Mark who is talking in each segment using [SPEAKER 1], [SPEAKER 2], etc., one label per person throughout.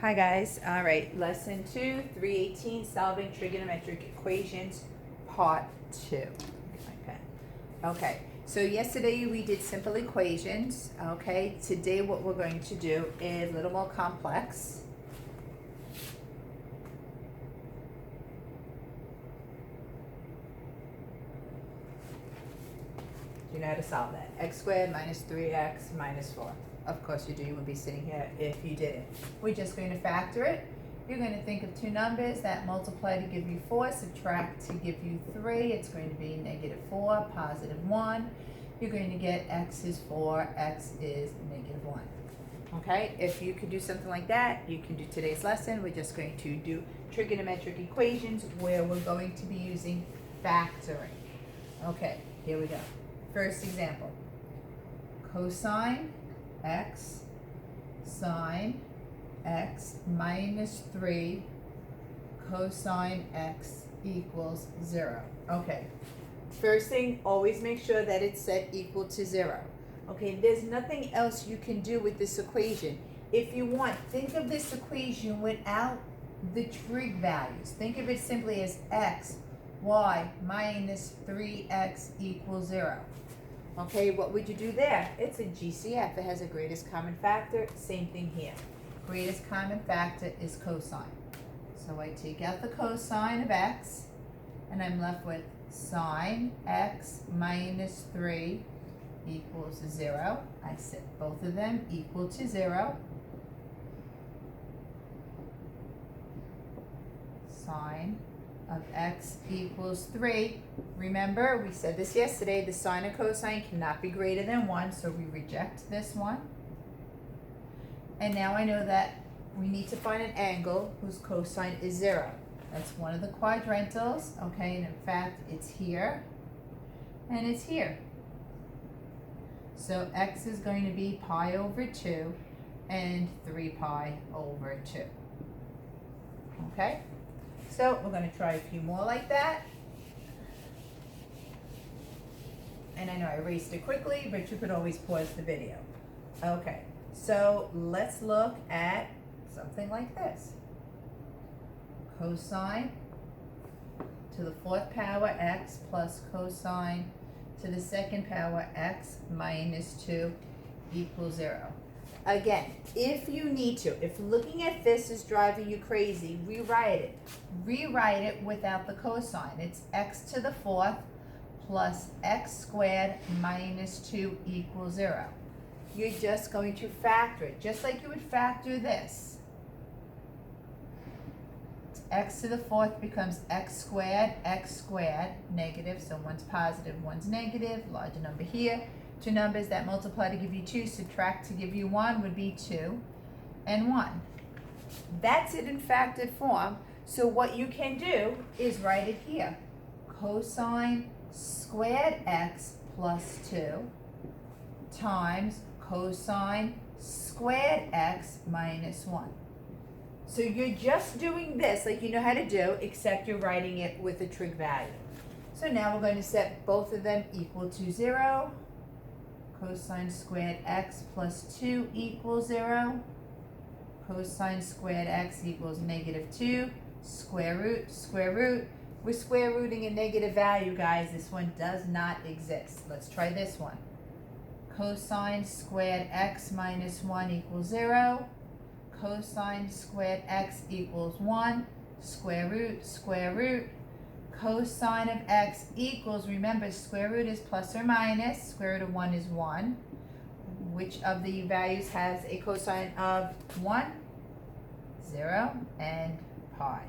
[SPEAKER 1] Hi guys, all right, lesson 2, 318, solving trigonometric equations, part 2. Get my pen. Okay, so yesterday we did simple equations, okay? Today what we're going to do is a little more complex. Do you know how to solve that? X squared minus 3x minus 4. Of course you do, you would be sitting here if you didn't. We're just going to factor it. You're going to think of two numbers that multiply to give you 4, subtract to give you 3. It's going to be negative 4, positive 1. You're going to get x is 4, x is negative 1. Okay, if you could do something like that, you can do today's lesson. We're just going to do trigonometric equations where we're going to be using factoring. Okay, here we go. First example, cosine x sine x minus 3 cosine x equals 0. Okay, first thing, always make sure that it's set equal to 0. Okay, there's nothing else you can do with this equation. If you want, think of this equation without the trig values. Think of it simply as x, y minus 3x equals 0. Okay, what would you do there? It's a GCF. It has a greatest common factor. Same thing here. Greatest common factor is cosine. So I take out the cosine of x, and I'm left with sine x minus 3 equals 0. I set both of them equal to 0. Sine of x equals 3. Remember, we said this yesterday, the sine and cosine cannot be greater than 1, so we reject this one. And now I know that we need to find an angle whose cosine is 0. That's one of the quadrantals, okay, and in fact, it's here, and it's here. So x is going to be pi over 2 and 3 pi over 2, okay? So we're going to try a few more like that. And I know I erased it quickly, but you could always pause the video. Okay, so let's look at something like this. Cosine to the 4th power x plus cosine to the 2nd power x minus 2 equals 0. Again, if you need to, if looking at this is driving you crazy, rewrite it. Rewrite it without the cosine. It's x to the 4th plus x squared minus 2 equals 0. You're just going to factor it, just like you would factor this. X to the 4th becomes x squared, negative, so one's positive, one's negative, larger number here. Two numbers that multiply to give you 2, subtract to give you 1 would be 2 and 1. That's it in factored form. So what you can do is write it here. Cosine squared x plus 2 times cosine squared x minus 1. So you're just doing this like you know how to do, except you're writing it with a trig value. So now we're going to set both of them equal to 0. Cosine squared x plus 2 equals 0. Cosine squared x equals negative 2. Square root, square root. We're square rooting a negative value, guys. This one does not exist. Let's try this one. Cosine squared x minus 1 equals 0. Cosine squared x equals 1. Square root, square root. Cosine of x equals, remember, square root is plus or minus. Square root of 1 is 1. Which of the values has a cosine of 1? 0 and pi.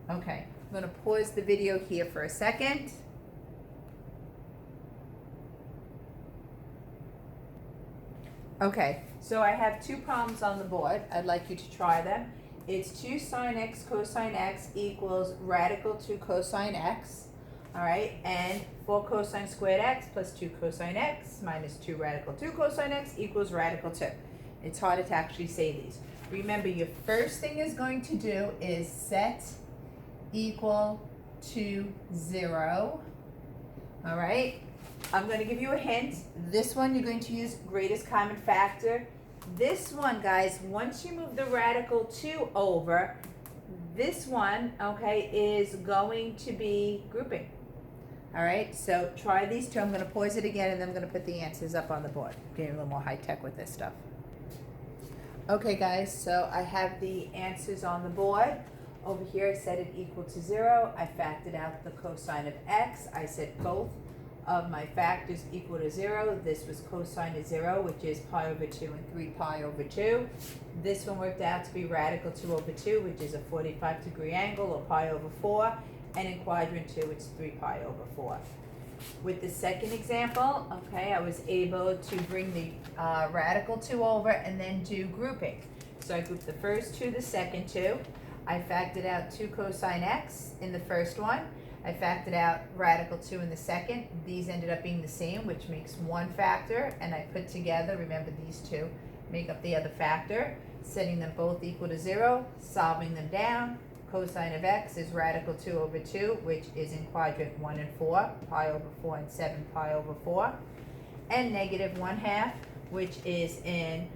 [SPEAKER 1] Okay, I'm going to pause the video here for a second. Okay, so I have two problems on the board. I'd like you to try them. It's 2 sine x cosine x equals radical 2 cosine x, all right, and 4 cosine squared x plus 2 cosine x minus 2 radical 2 cosine x equals radical 2. It's harder to actually say these. Remember, your first thing is going to do is set equal to 0, all right? I'm going to give you a hint. This one you're going to use greatest common factor. This one, guys, once you move the radical 2 over, this one, okay, is going to be grouping. All right, so try these two. I'm going to pause it again, and then I'm going to put the answers up on the board. Getting a little more high-tech with this stuff. Okay, guys, so I have the answers on the board. Over here, I set it equal to 0. I factored out the cosine of x. I set both of my factors equal to 0. This was cosine of 0, which is pi over 2 and 3 pi over 2. This one worked out to be radical 2 over 2, which is a 45-degree angle, or pi over 4. And in quadrant 2, it's 3 pi over 4. With the second example, okay, I was able to bring the radical 2 over and then do grouping. So I grouped the first 2, the second 2. I factored out 2 cosine x in the first one. I factored out radical 2 in the second. These ended up being the same, which makes one factor. And I put together, remember these two, make up the other factor, setting them both equal to 0, solving them down. Cosine of x is radical 2 over 2, which is in quadrant 1 and 4, pi over 4 and 7 pi over 4. And negative 1/2, which is in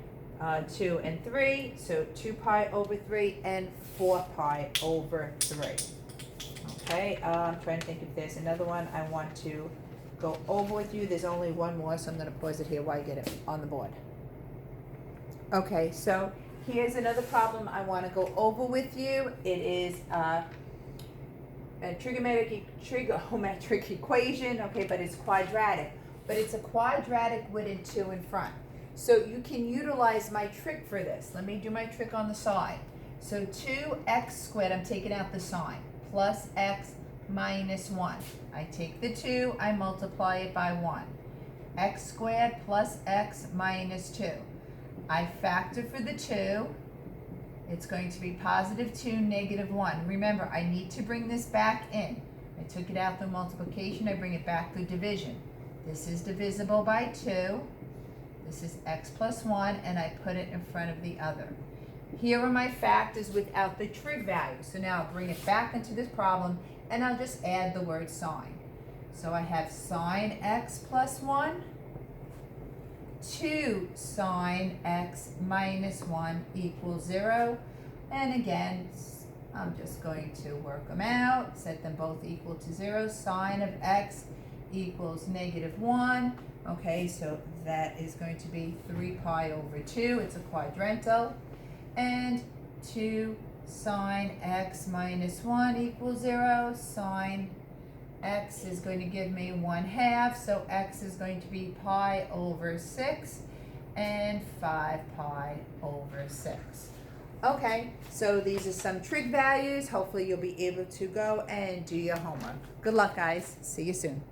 [SPEAKER 1] 2 and 3, so 2 pi over 3 and 4 pi over 3. Okay, I'm trying to think if there's another one I want to go over with you. There's only one more, so I'm going to pause it here while I get it on the board. Okay, so here's another problem I want to go over with you. It is a trigonometric equation, okay, but it's quadratic. But it's a quadratic with a 2 in front. So you can utilize my trick for this. Let me do my trick on the side. So 2x squared, I'm taking out the sign, plus x minus 1. I take the 2, I multiply it by 1. X squared plus x minus 2. I factor for the 2. It's going to be positive 2, negative 1. Remember, I need to bring this back in. I took it out through multiplication, I bring it back through division. This is divisible by 2. This is x plus 1, and I put it in front of the other. Here are my factors without the trig value. So now I'll bring it back into this problem, and I'll just add the word sine. So I have sine x plus 1, 2 sine x minus 1 equals 0. And again, I'm just going to work them out, set them both equal to 0. Sine of x equals negative 1. Okay, so that is going to be 3 pi over 2. It's a quadrantal. And 2 sine x minus 1 equals 0. Sine x is going to give me 1/2, so x is going to be pi over 6 and 5 pi over 6. Okay, so these are some trig values. Hopefully you'll be able to go and do your homework. Good luck, guys. See you soon.